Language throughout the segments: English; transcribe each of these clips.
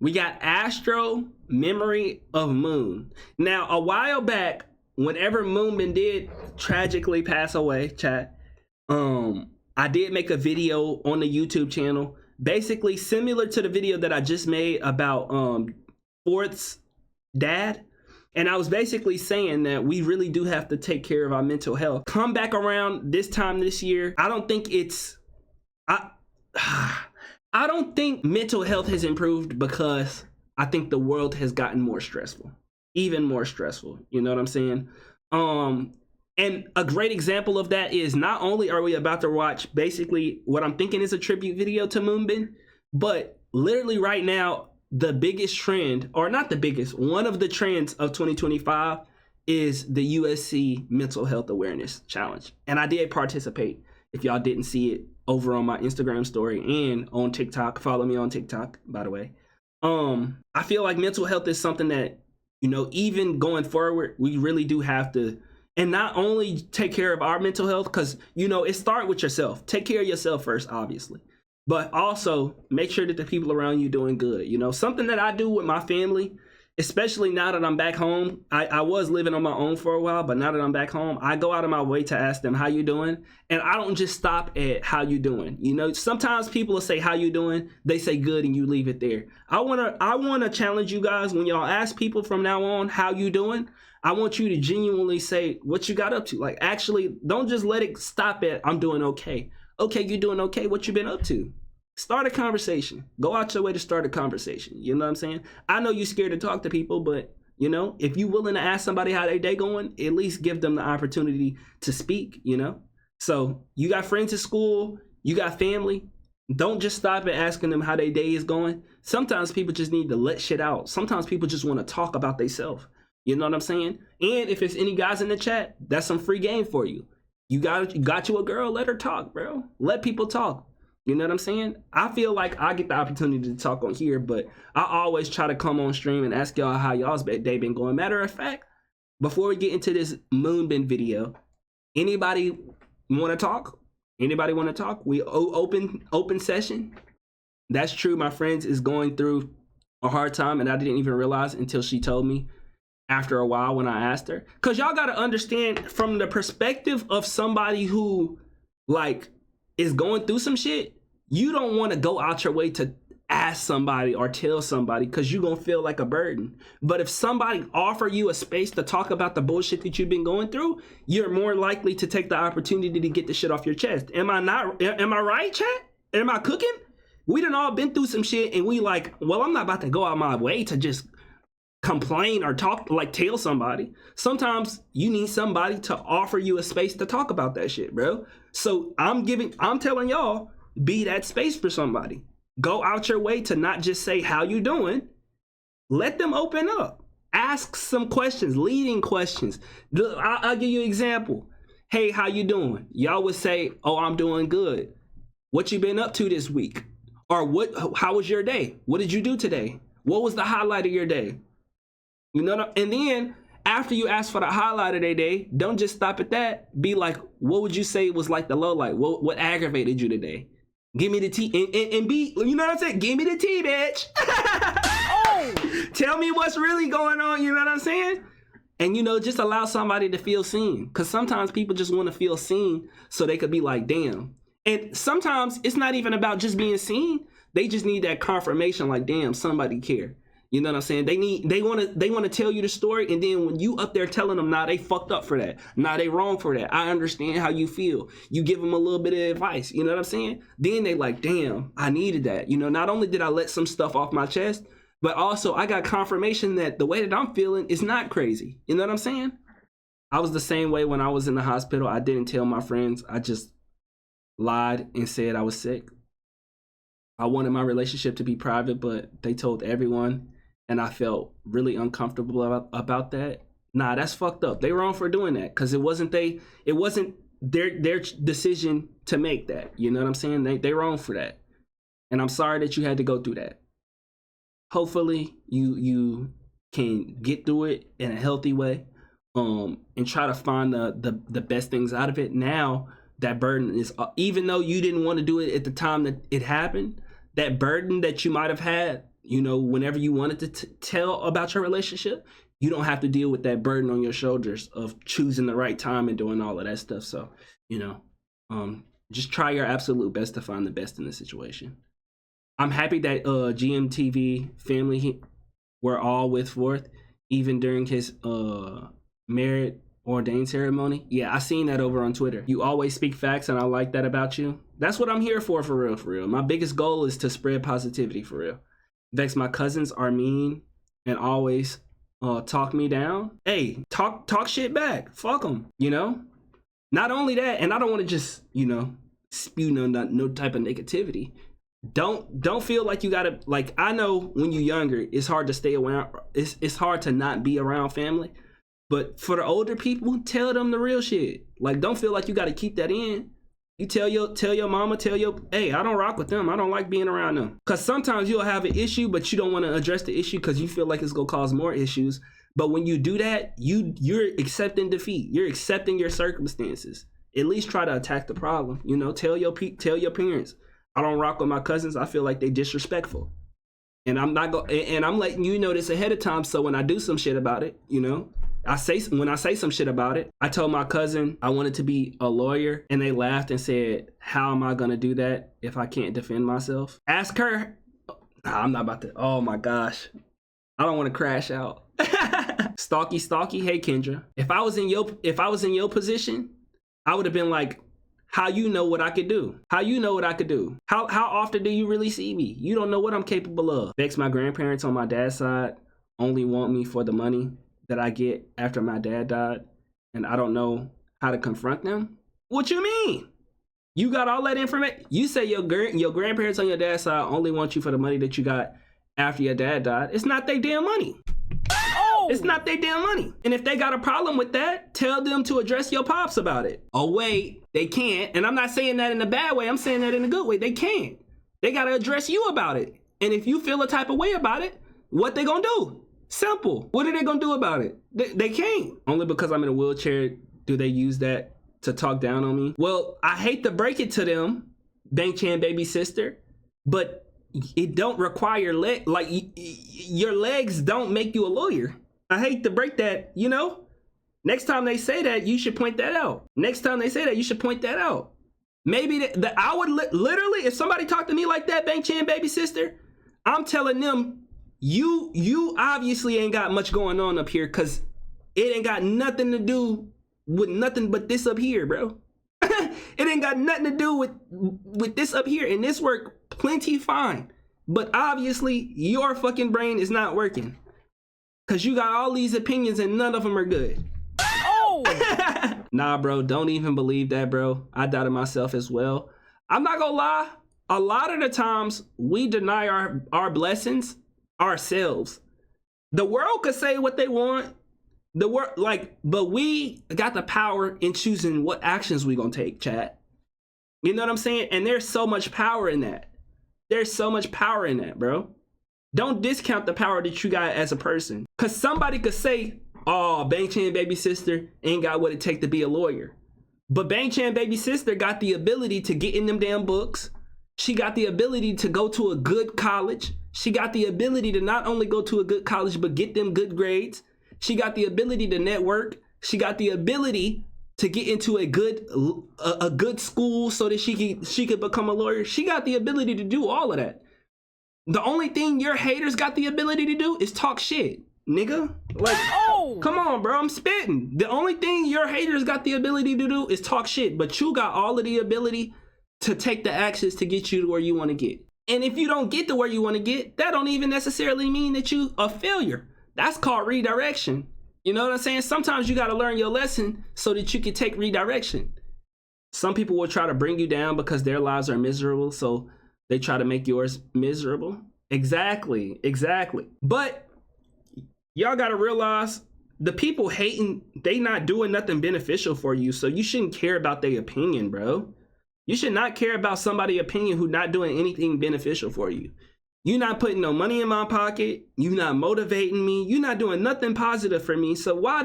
We got Astro Memory of Moon. Now, a while back, whenever Moonbin did tragically pass away, chat, I did make a video on the YouTube channel, basically similar to the video that I just made about Fourth's dad. And I was basically saying that we really do have to take care of our mental health. Come back around this time this year, I don't think it's... I don't think mental health has improved because I think the world has gotten more stressful, even more stressful. You know what I'm saying? And a great example of that is not only are we about to watch basically what I'm thinking is a tribute video to Moonbin, but literally right now, the biggest trend, or not the biggest, one of the trends of 2025 is the USC Mental Health Awareness Challenge. And I did participate. If y'all didn't see it, over on my Instagram story and on TikTok. Follow me on TikTok, by the way. I feel like mental health is something that, you know, even going forward, we really do have to, and not only take care of our mental health, because, you know, it starts with yourself. Take care of yourself first, obviously. But also make sure that the people around you doing good. You know, something that I do with my family, especially now that I'm back home. I was living on my own for a while, but now that I'm back home, I go out of my way to ask them how you doing. And I don't just stop at how you doing. You know, sometimes people will say how you doing, they say good, and you leave it there. I wanna challenge you guys, when y'all ask people from now on how you doing, I want you to genuinely say what you got up to. Like, actually, don't just let it stop at I'm doing okay. Okay, you're doing okay. What you been up to? Start a conversation. Go out your way to start a conversation. You know what I'm saying? I know you're scared to talk to people, but, you know, if you're willing to ask somebody how their day going, at least give them the opportunity to speak, you know? So you got friends at school, you got family. Don't just stop at asking them how their day is going. Sometimes people just need to let shit out. Sometimes people just want to talk about themselves. You know what I'm saying? And if it's any guys in the chat, that's some free game for you. You got you a girl, let her talk, bro. Let people talk. You know what I'm saying? I feel like I get the opportunity to talk on here, but I always try to come on stream and ask y'all how y'all's day been going. Matter of fact, before we get into this Moonbin video, anybody want to talk? Anybody want to talk? We open session. That's true. My friends is going through a hard time, and I didn't even realize until she told me after a while when I asked her. Because y'all got to understand, from the perspective of somebody who, like, is going through some shit, you don't want to go out your way to ask somebody or tell somebody, because you're going to feel like a burden. But if somebody offer you a space to talk about the bullshit that you've been going through, you're more likely to take the opportunity to get the shit off your chest. Am I right, chat? Am I cooking? We done all been through some shit, and we like, well, I'm not about to go out my way to just complain or talk, like tell somebody. Sometimes you need somebody to offer you a space to talk about that shit, bro. So I'm telling y'all, be that space for somebody. Go out your way to not just say how you doing. Let them open up. Ask some questions, leading questions. I'll give you an example. Hey, how you doing? Y'all would say, oh, I'm doing good. What you been up to this week? Or how was your day? What did you do today? What was the highlight of your day? You know, and then after you ask for the highlight of their day, don't just stop at that. Be like, what would you say was like the low light? What aggravated you today? Give me the tea, and be, you know what I'm saying? Give me the tea, bitch. Oh, tell me what's really going on. You know what I'm saying? And, you know, just allow somebody to feel seen, because sometimes people just want to feel seen so they could be like, damn. And sometimes it's not even about just being seen. They just need that confirmation, like, damn, somebody care. You know what I'm saying? They want to tell you the story, and then when you up there telling them, nah, they fucked up for that. Nah, they wrong for that. I understand how you feel. You give them a little bit of advice. You know what I'm saying? Then they like, damn, I needed that. You know, not only did I let some stuff off my chest, but also I got confirmation that the way that I'm feeling is not crazy. You know what I'm saying? I was the same way when I was in the hospital. I didn't tell my friends. I just lied and said I was sick. I wanted my relationship to be private, but they told everyone. And I felt really uncomfortable about that. Nah, that's fucked up. They wrong for doing that, because it wasn't their decision to make that. You know what I'm saying? They wrong for that. And I'm sorry that you had to go through that. Hopefully you can get through it in a healthy way, and try to find the best things out of it. Now that burden is, even though you didn't want to do it at the time that it happened, that burden that you might have had you know, whenever you wanted to tell about your relationship, you don't have to deal with that burden on your shoulders of choosing the right time and doing all of that stuff. So, you know, just try your absolute best to find the best in the situation. I'm happy that GMTV family were all with Forth, even during his married ordained ceremony. Yeah, I seen that over on Twitter. You always speak facts, and I like that about you. That's what I'm here for real, for real. My biggest goal is to spread positivity, for real. Vex, my cousins are mean and always talk me down. Hey, talk shit back. Fuck them, you know? Not only that, and I don't want to just, you know, spew no type of negativity. Don't feel like you gotta, like, I know when you're younger, it's hard to stay around. It's hard to not be around family. But for the older people, tell them the real shit. Like, don't feel like you gotta keep that in. You tell your mama, hey, I don't rock with them. I don't like being around them. Because sometimes you'll have an issue, but you don't want to address the issue because you feel like it's gonna cause more issues. But when you do that, you're accepting defeat. You're accepting your circumstances. At least try to attack the problem. You know, tell your parents, I don't rock with my cousins. I feel like they disrespectful, and I'm letting you know this ahead of time. So when I do some shit about it, you know, when I say some shit about it, I told my cousin I wanted to be a lawyer, and they laughed and said, "How am I gonna do that if I can't defend myself?" Ask her. Nah, I'm not about to. Oh my gosh, I don't want to crash out. Stalky. Hey Kendra, if I was in your position, I would have been like, how you know what I could do? How you know what I could do? How often do you really see me? You don't know what I'm capable of. Vex, my grandparents on my dad's side only want me for the money that I get after my dad died, and I don't know how to confront them. What you mean? You got all that information? You say your grandparents on your dad's side only want you for the money that you got after your dad died. It's not their damn money. It's not their damn money. And if they got a problem with that, tell them to address your pops about it. Oh wait, they can't. And I'm not saying that in a bad way. I'm saying that in a good way. They can't. They got to address you about it. And if you feel a type of way about it, what they gonna do? Simple. What are they gonna do about it? They can't. Only because I'm in a wheelchair do they use that to talk down on me. Well, I hate to break it to them, Bang Chan baby sister, but it don't require your legs don't make you a lawyer. I hate to break that, you know? Next time they say that, you should point that out. Next time they say that, you should point that out. Maybe I would literally, if somebody talked to me like that, Bang Chan baby sister, I'm telling them, you obviously ain't got much going on up here because it ain't got nothing to do with nothing but this up here, bro. It ain't got nothing to do with this up here, and this work plenty fine. But obviously, your fucking brain is not working. Because you got all these opinions and none of them are good. Oh! Nah, bro, don't even believe that, bro. I doubted myself as well. I'm not gonna lie. A lot of the times, we deny our blessings ourselves. The world could say what they want. But we got the power in choosing what actions we gonna take, chat. You know what I'm saying? And there's so much power in that. There's so much power in that, bro. Don't discount the power that you got as a person. Because somebody could say, oh, Bang Chan baby sister ain't got what it takes to be a lawyer. But Bang Chan baby sister got the ability to get in them damn books. She got the ability to go to a good college. She got the ability to not only go to a good college, but get them good grades. She got the ability to network. She got the ability to get into a good school so that she could become a lawyer. She got the ability to do all of that. The only thing your haters got the ability to do is talk shit, nigga. Like, oh, come on, bro, I'm spitting. The only thing your haters got the ability to do is talk shit, but you got all of the ability to take the actions to get you to where you want to get. And if you don't get to where you want to get, that don't even necessarily mean that you a failure. That's called redirection. You know what I'm saying? Sometimes you got to learn your lesson so that you can take redirection. Some people will try to bring you down because their lives are miserable, so they try to make yours miserable. Exactly. But y'all got to realize the people hating, they not doing nothing beneficial for you, so you shouldn't care about their opinion, bro. You should not care about somebody's opinion who not doing anything beneficial for you. You not putting no money in my pocket. You not motivating me. You not doing nothing positive for me. So why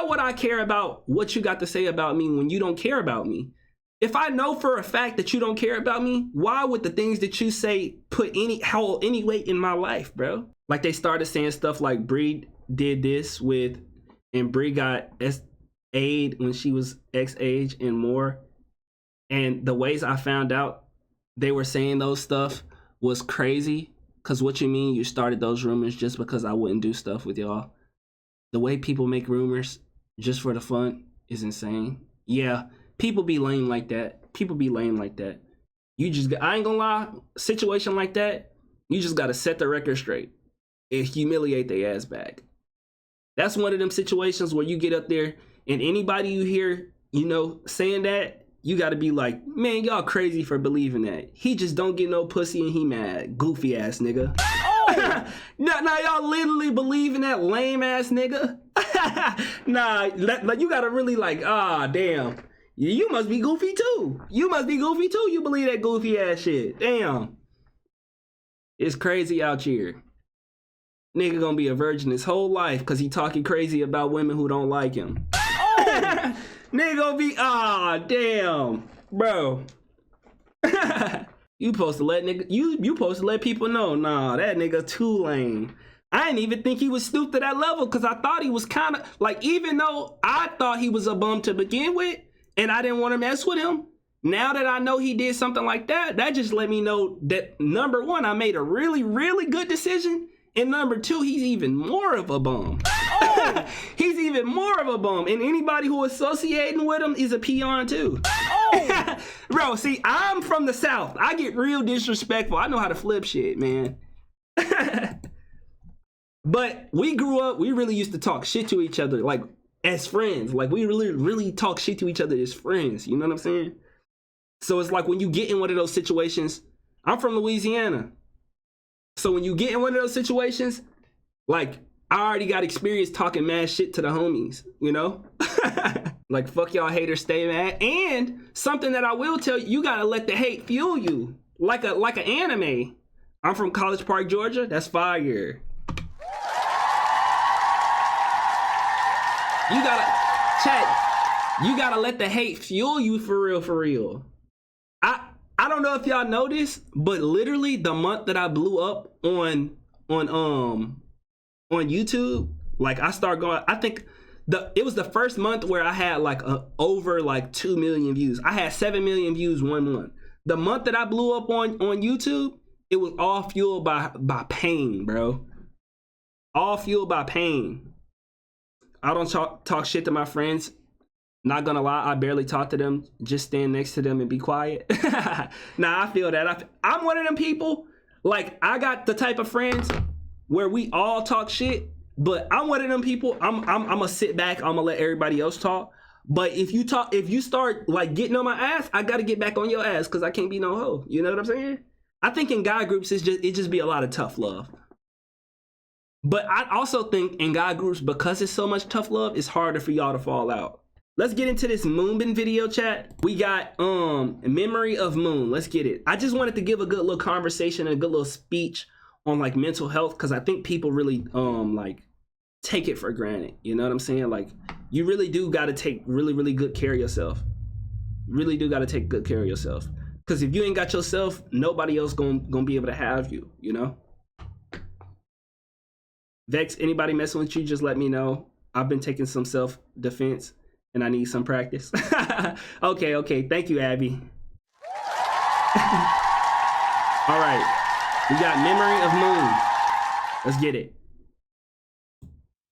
would I care about what you got to say about me when you don't care about me? If I know for a fact that you don't care about me, why would the things that you say hold any weight in my life, bro? Like they started saying stuff like Bree did this with, and Bree got aid when she was X age and more. And the ways I found out they were saying those stuff was crazy. Cause what you mean you started those rumors just because I wouldn't do stuff with y'all? The way people make rumors just for the fun is insane. Yeah, people be lame like that. People be lame like that. I ain't gonna lie, situation like that, you just gotta set the record straight and humiliate their ass back. That's one of them situations where you get up there and anybody you hear, saying that, you gotta be like, man, y'all crazy for believing that. He just don't get no pussy and he mad. Goofy ass nigga. Oh! now y'all literally believe in that lame ass nigga? You gotta really damn. You must be goofy too. You believe that goofy ass shit. Damn. It's crazy out here. Nigga gonna be a virgin his whole life because he talking crazy about women who don't like him. Oh! Nigga gonna be, damn, bro. You supposed to let people know, nah, that nigga too lame. I didn't even think he was stooped to that level because I thought he was kind of, even though I thought he was a bum to begin with and I didn't want to mess with him, now that I know he did something like that, that just let me know that, number one, I made a really, really good decision. And number two, he's even more of a bum. Oh! He's even more of a bum. And anybody who associating with him is a peon too. Oh! Bro, see, I'm from the South. I get real disrespectful. I know how to flip shit, man. But we grew up, we really used to talk shit to each other, as friends. We really, really talk shit to each other as friends. You know what I'm saying? So it's like when you get in one of those situations, I'm from Louisiana. So when you get in one of those situations, I already got experience talking mad shit to the homies, fuck y'all haters, stay mad. And something that I will tell you, you gotta let the hate fuel you. Like an anime. I'm from College Park, Georgia. That's fire. You gotta let the hate fuel you for real. I don't know if y'all know this, but literally the month that I blew up on YouTube, I started going, I think it was the first month where I had over 2 million views. I had 7 million views one month. The month that I blew up on YouTube, it was all fueled by pain, bro. All fueled by pain. I don't talk shit to my friends. Not gonna lie, I barely talk to them. Just stand next to them and be quiet. Nah, I feel that. I'm one of them people. I got the type of friends where we all talk shit, but I'm one of them people. I'm gonna sit back. I'm gonna let everybody else talk. But if you start getting on my ass, I gotta get back on your ass because I can't be no hoe. You know what I'm saying? I think in guy groups it just be a lot of tough love. But I also think in guy groups, because it's so much tough love, it's harder for y'all to fall out. Let's get into this Moonbin video, chat. We got Memory of Moon. Let's get it. I just wanted to give a good little conversation and a good little speech on mental health because I think people really take it for granted. You know what I'm saying? You really do got to take really, really good care of yourself. Really do got to take good care of yourself. Because if you ain't got yourself, nobody else gonna be able to have you, Vex, anybody messing with you, just let me know. I've been taking some self-defense and I need some practice. Okay. Thank you, Abby. All right. We got Memory of Moon. Let's get it.